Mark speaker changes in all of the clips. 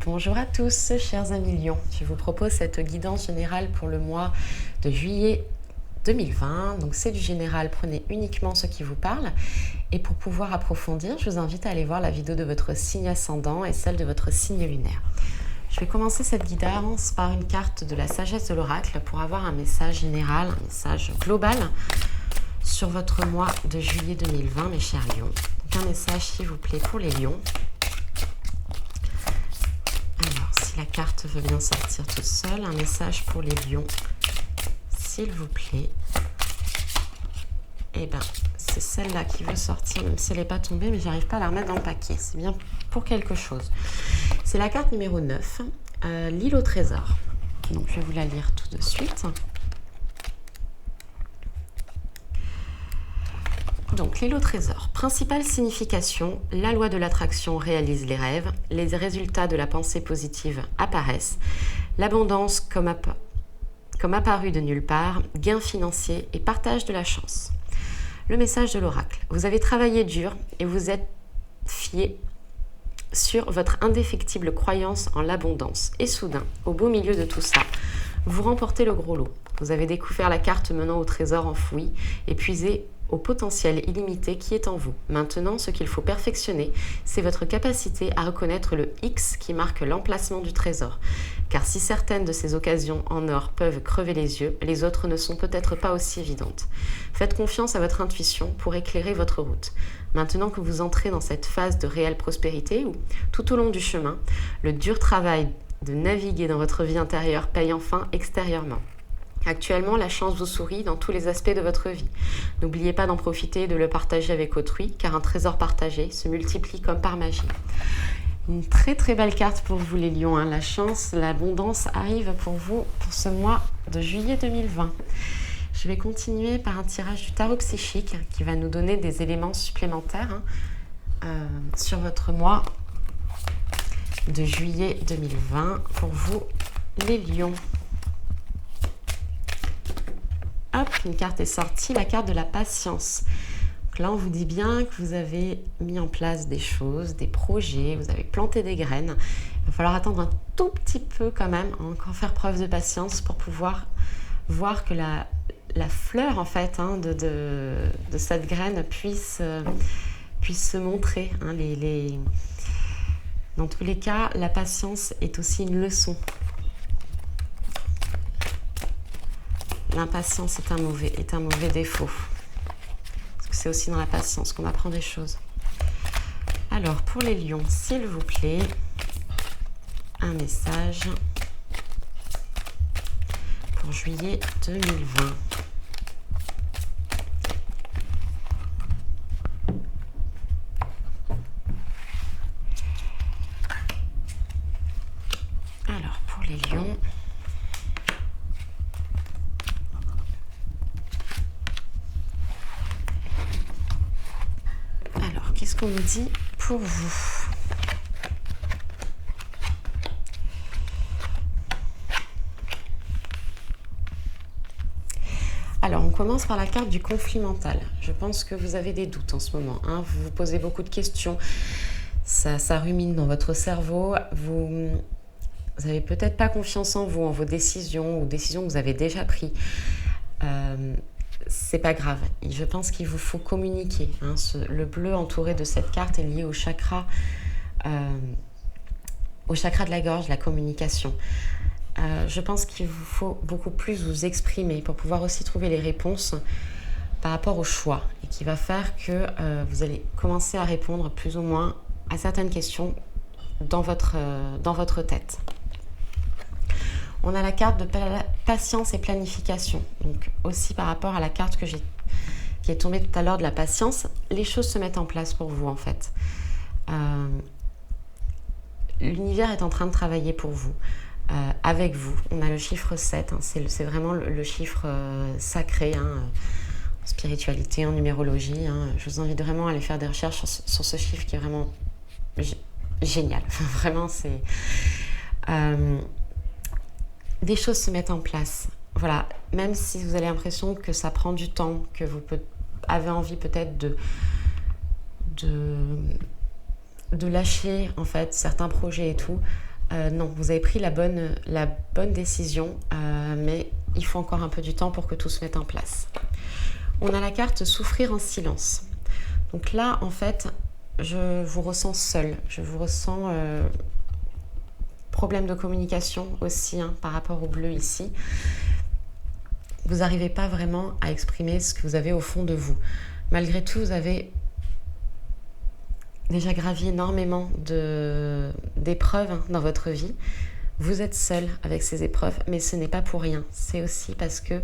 Speaker 1: Bonjour à tous, chers amis Lions. Je vous propose cette guidance générale pour le mois de juillet 2020. Donc c'est du général, prenez uniquement ce qui vous parle. Et pour pouvoir approfondir, je vous invite à aller voir la vidéo de votre signe ascendant et celle de votre signe lunaire. Je vais commencer cette guidance par une carte de la sagesse de l'oracle pour avoir un message général, un message global sur votre mois de juillet 2020, mes chers Lions. Donc un message, s'il vous plaît, pour les Lions. Alors, si la carte veut bien sortir toute seule, un message pour les Lions, s'il vous plaît. Eh bien, c'est celle-là qui veut sortir, même si elle n'est pas tombée, mais j'arrive pas à la remettre dans le paquet. C'est bien pour quelque chose. C'est la carte numéro 9, l'île au trésor. Donc, je vais vous la lire tout de suite. Donc, l'île au trésor. Principale signification, la loi de l'attraction réalise les rêves, les résultats de la pensée positive apparaissent, l'abondance comme apparue de nulle part, gains financiers et partage de la chance. Le message de l'oracle. Vous avez travaillé dur et vous êtes fié sur votre indéfectible croyance en l'abondance. Et soudain, au beau milieu de tout ça, vous remportez le gros lot. Vous avez découvert la carte menant au trésor enfoui et puisé au potentiel illimité qui est en vous. Maintenant, ce qu'il faut perfectionner, c'est votre capacité à reconnaître le X qui marque l'emplacement du trésor. Car si certaines de ces occasions en or peuvent crever les yeux, les autres ne sont peut-être pas aussi évidentes. Faites confiance à votre intuition pour éclairer votre route. Maintenant que vous entrez dans cette phase de réelle prospérité, où, tout au long du chemin, le dur travail de naviguer dans votre vie intérieure paye enfin extérieurement. Actuellement, la chance vous sourit dans tous les aspects de votre vie. N'oubliez pas d'en profiter et de le partager avec autrui, car un trésor partagé se multiplie comme par magie. Une très très belle carte pour vous les lions. La chance, l'abondance arrive pour vous pour ce mois de juillet 2020. Je vais continuer par un tirage du tarot psychique qui va nous donner des éléments supplémentaires sur votre mois de juillet 2020 pour vous les lions. Hop, une carte est sortie, la carte de la patience. Donc là, on vous dit bien que vous avez mis en place des choses, des projets, vous avez planté des graines. Il va falloir attendre un tout petit peu quand même, encore faire preuve de patience pour pouvoir voir que la fleur en fait de cette graine puisse se montrer. Dans tous les cas, la patience est aussi une leçon. L'impatience est un mauvais défaut. Parce que c'est aussi dans la patience qu'on apprend des choses. Alors, pour les lions, s'il vous plaît, un message pour juillet 2020. Alors, pour les lions... Qu'est-ce qu'on nous dit pour vous? Alors, on commence par la carte du conflit mental. Je pense que vous avez des doutes en ce moment. Vous vous posez beaucoup de questions. Ça rumine dans votre cerveau. Vous n'avez peut-être pas confiance en vous, en vos décisions ou décisions que vous avez déjà prises. C'est pas grave. Je pense qu'il vous faut communiquer. Le bleu entouré de cette carte est lié au chakra de la gorge, la communication. Je pense qu'il vous faut beaucoup plus vous exprimer pour pouvoir aussi trouver les réponses par rapport au choix et qui va faire que vous allez commencer à répondre plus ou moins à certaines questions dans votre tête. On a la carte de patience et planification. Donc aussi par rapport à la carte qui est tombée tout à l'heure de la patience, les choses se mettent en place pour vous en fait. L'univers est en train de travailler pour vous, avec vous. On a le chiffre 7, c'est vraiment le chiffre sacré, en spiritualité, en numérologie. Je vous invite vraiment à aller faire des recherches sur ce chiffre qui est vraiment génial. Vraiment, c'est... des choses se mettent en place. Voilà, même si vous avez l'impression que ça prend du temps, que vous avez envie peut-être de lâcher en fait certains projets et tout, Non, vous avez pris la bonne décision, mais il faut encore un peu du temps pour que tout se mette en place. On a la carte souffrir en silence. Donc là, en fait, je vous ressens seul. Je vous ressens problème de communication aussi par rapport au bleu ici. Vous n'arrivez pas vraiment à exprimer ce que vous avez au fond de vous. Malgré tout, vous avez déjà gravi énormément d'épreuves dans votre vie. Vous êtes seul avec ces épreuves, mais ce n'est pas pour rien. C'est aussi parce que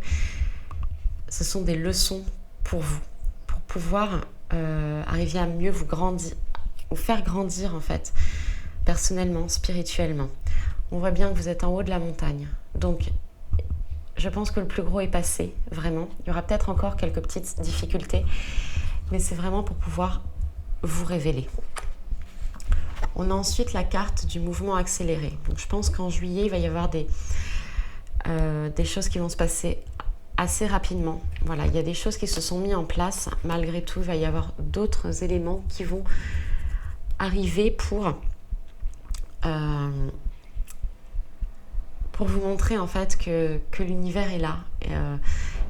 Speaker 1: ce sont des leçons pour vous, pour pouvoir arriver à mieux vous faire grandir en fait, personnellement, spirituellement. On voit bien que vous êtes en haut de la montagne. Donc, je pense que le plus gros est passé, vraiment. Il y aura peut-être encore quelques petites difficultés, mais c'est vraiment pour pouvoir vous révéler. On a ensuite la carte du mouvement accéléré. Donc, je pense qu'en juillet, il va y avoir des choses qui vont se passer assez rapidement. Voilà, il y a des choses qui se sont mises en place. Malgré tout, il va y avoir d'autres éléments qui vont arriver pour vous montrer en fait que l'univers est là,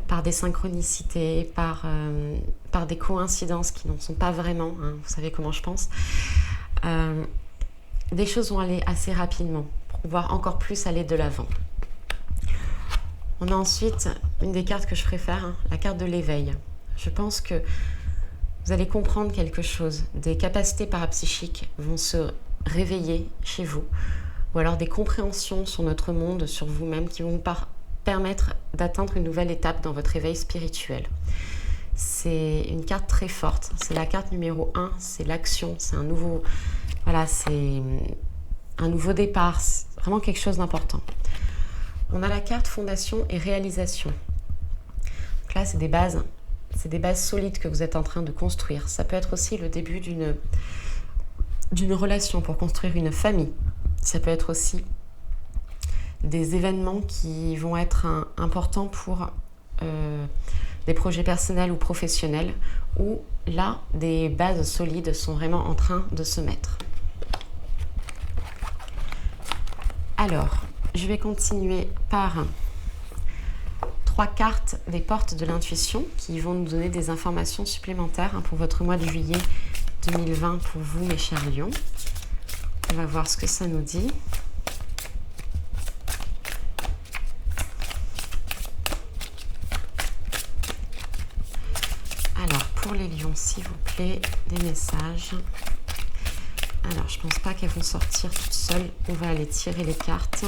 Speaker 1: par des synchronicités, par des coïncidences qui n'en sont pas vraiment, vous savez comment je pense. Des choses vont aller assez rapidement pour pouvoir encore plus aller de l'avant. On a ensuite une des cartes que je préfère, la carte de l'éveil. Je pense que vous allez comprendre quelque chose. Des capacités parapsychiques vont se réveiller chez vous, ou alors des compréhensions sur notre monde, sur vous-même, qui vont vous permettre d'atteindre une nouvelle étape dans votre éveil spirituel. C'est une carte très forte. C'est la carte numéro 1, c'est l'action, c'est un nouveau départ, c'est vraiment quelque chose d'important. On a la carte fondation et réalisation. Donc là, c'est des bases solides que vous êtes en train de construire. Ça peut être aussi le début d'une relation pour construire une famille. Ça peut être aussi des événements qui vont être importants pour des projets personnels ou professionnels, où là, des bases solides sont vraiment en train de se mettre. Alors, je vais continuer par 3 cartes des portes de l'intuition qui vont nous donner des informations supplémentaires pour votre mois de juillet 2020 pour vous, mes chers lions. On va voir ce que ça nous dit. Alors, pour les lions, s'il vous plaît, des messages. Alors, je pense pas qu'elles vont sortir toutes seules. On va aller tirer les cartes.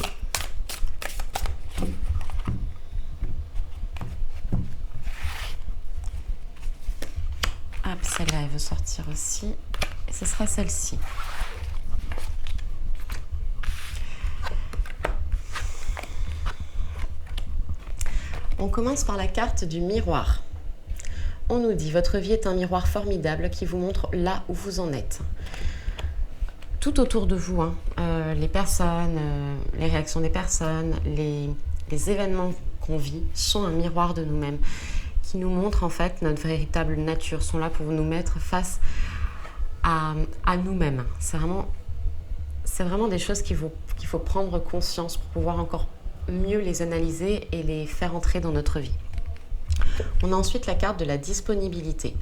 Speaker 1: Hop, celle-là, elle veut sortir aussi. Et ce sera celle-ci. On commence par la carte du miroir. On nous dit, votre vie est un miroir formidable qui vous montre là où vous en êtes. Tout autour de vous, les personnes, les réactions des personnes, les événements qu'on vit sont un miroir de nous-mêmes qui nous montrent en fait notre véritable nature, sont là pour nous mettre face à nous-mêmes. C'est vraiment des choses qu'il faut prendre conscience pour pouvoir encore mieux les analyser et les faire entrer dans notre vie. On a ensuite la carte de la disponibilité.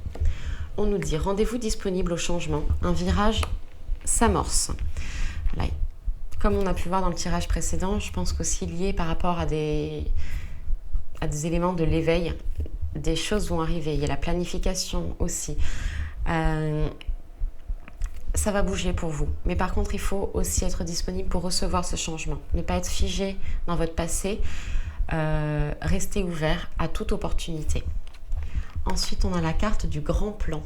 Speaker 1: On nous dit rendez-vous disponible au changement, un virage s'amorce. Voilà. Comme on a pu voir dans le tirage précédent, je pense qu'aussi lié par rapport à des éléments de l'éveil, des choses vont arriver. Il y a la planification aussi. Ça va bouger pour vous. Mais par contre, il faut aussi être disponible pour recevoir ce changement. Ne pas être figé dans votre passé. Rester ouvert à toute opportunité. Ensuite, on a la carte du grand plan.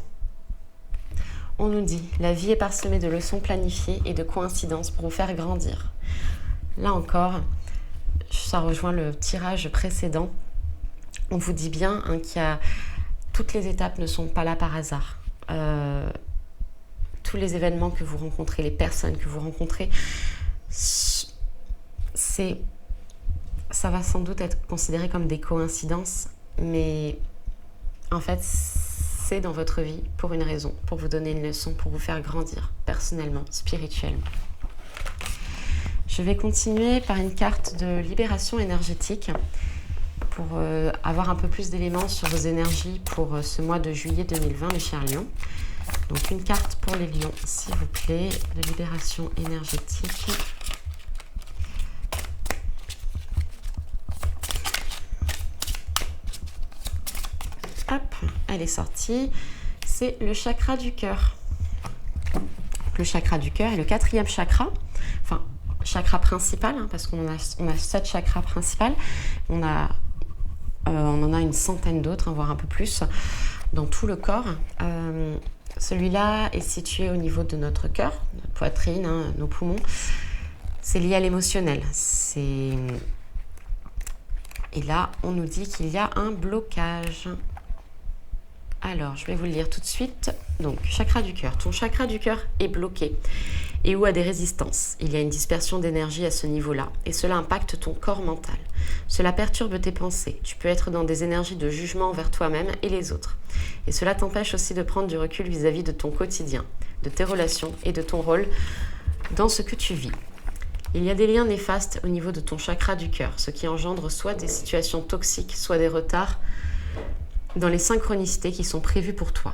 Speaker 1: On nous dit, la vie est parsemée de leçons planifiées et de coïncidences pour vous faire grandir. Là encore, ça rejoint le tirage précédent. On vous dit bien toutes les étapes ne sont pas là par hasard. Tous les événements que vous rencontrez, les personnes que vous rencontrez, ça va sans doute être considéré comme des coïncidences, mais en fait, c'est dans votre vie pour une raison, pour vous donner une leçon, pour vous faire grandir personnellement, spirituellement. Je Je vais continuer par une carte de libération énergétique pour avoir un peu plus d'éléments sur vos énergies pour ce mois de juillet 2020, mes chers lions. Donc une carte pour les lions, s'il vous plaît, de libération énergétique. Hop, elle est sortie. C'est le chakra du cœur. Le chakra du cœur est le 4e chakra. Enfin, chakra principal, hein, parce qu'on a 7 chakras principaux. On en a une centaine d'autres, hein, voire un peu plus, dans tout le corps. Celui-là est situé au niveau de notre cœur, notre poitrine, hein, nos poumons. C'est lié à l'émotionnel. Et là, on nous dit qu'il y a un blocage. Alors, je vais vous le lire tout de suite. Donc, chakra du cœur. Ton chakra du cœur est bloqué et ou a des résistances. Il y a une dispersion d'énergie à ce niveau-là et cela impacte ton corps mental. Cela perturbe tes pensées. Tu peux être dans des énergies de jugement envers toi-même et les autres. Et cela t'empêche aussi de prendre du recul vis-à-vis de ton quotidien, de tes relations et de ton rôle dans ce que tu vis. Il y a des liens néfastes au niveau de ton chakra du cœur, ce qui engendre soit des situations toxiques, soit des retards dans les synchronicités qui sont prévues pour toi.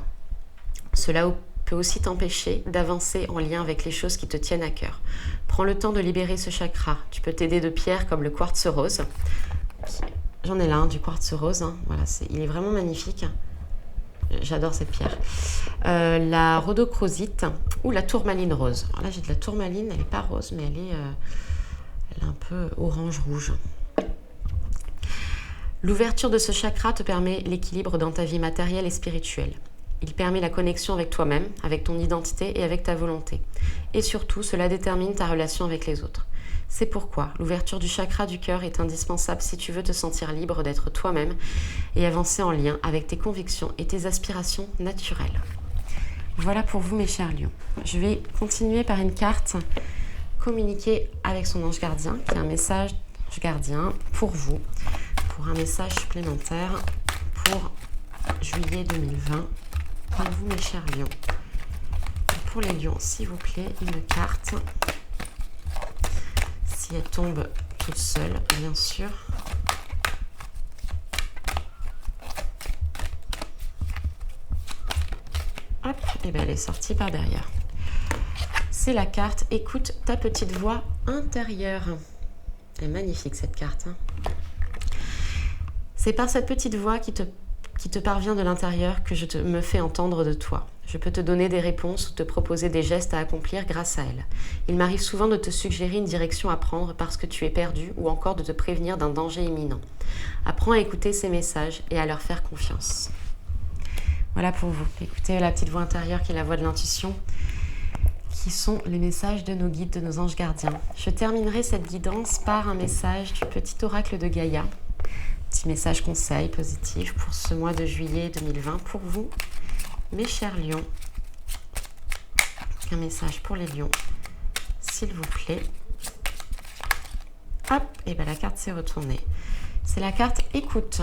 Speaker 1: Cela peut aussi t'empêcher d'avancer en lien avec les choses qui te tiennent à cœur. Prends le temps de libérer ce chakra. Tu peux t'aider de pierres comme le quartz rose. J'en ai là, du quartz rose. Hein. Voilà, il est vraiment magnifique. J'adore cette pierre. La rhodochrosite ou la tourmaline rose. Alors là, j'ai de la tourmaline. Elle n'est pas rose, mais elle est un peu orange-rouge. L'ouverture de ce chakra te permet l'équilibre dans ta vie matérielle et spirituelle. Il permet la connexion avec toi-même, avec ton identité et avec ta volonté. Et surtout, cela détermine ta relation avec les autres. C'est pourquoi l'ouverture du chakra du cœur est indispensable si tu veux te sentir libre d'être toi-même et avancer en lien avec tes convictions et tes aspirations naturelles. Voilà pour vous, mes chers lions. Je vais continuer par une carte communiquer avec son ange gardien, qui est un message gardien pour vous, pour un message supplémentaire pour juillet 2020. Pour vous, mes chers lions. Et pour les lions, s'il vous plaît, une carte. Si elle tombe toute seule, bien sûr. Hop, et bien elle est sortie par derrière. C'est la carte « Écoute ta petite voix intérieure ». Elle est magnifique cette carte. Hein. C'est par cette petite voix qui te parvient de l'intérieur que je me fais entendre de toi. Je peux te donner des réponses ou te proposer des gestes à accomplir grâce à elle. Il m'arrive souvent de te suggérer une direction à prendre parce que tu es perdu ou encore de te prévenir d'un danger imminent. Apprends à écouter ces messages et à leur faire confiance. Voilà pour vous. Écoutez la petite voix intérieure qui est la voix de l'intuition, qui sont les messages de nos guides, de nos anges gardiens. Je terminerai cette guidance par un message du petit oracle de Gaïa. Petit message conseil positif pour ce mois de juillet 2020 pour vous, mes chers lions. Un message pour les lions, s'il vous plaît. Hop, et bien la carte s'est retournée. C'est la carte écoute.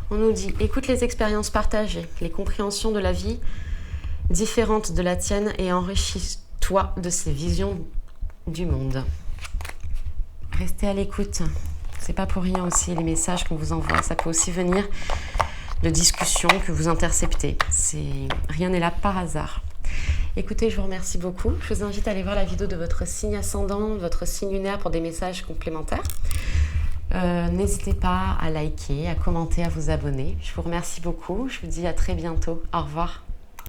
Speaker 1: On nous dit écoute les expériences partagées, les compréhensions de la vie différentes de la tienne et enrichis-toi de ces visions du monde. Restez à l'écoute. C'est pas pour rien aussi les messages qu'on vous envoie. Ça peut aussi venir de discussions que vous interceptez. Rien n'est là par hasard. Écoutez, je vous remercie beaucoup. Je vous invite à aller voir la vidéo de votre signe ascendant, votre signe lunaire pour des messages complémentaires. N'hésitez pas à liker, à commenter, à vous abonner. Je vous remercie beaucoup. Je vous dis à très bientôt. Au revoir.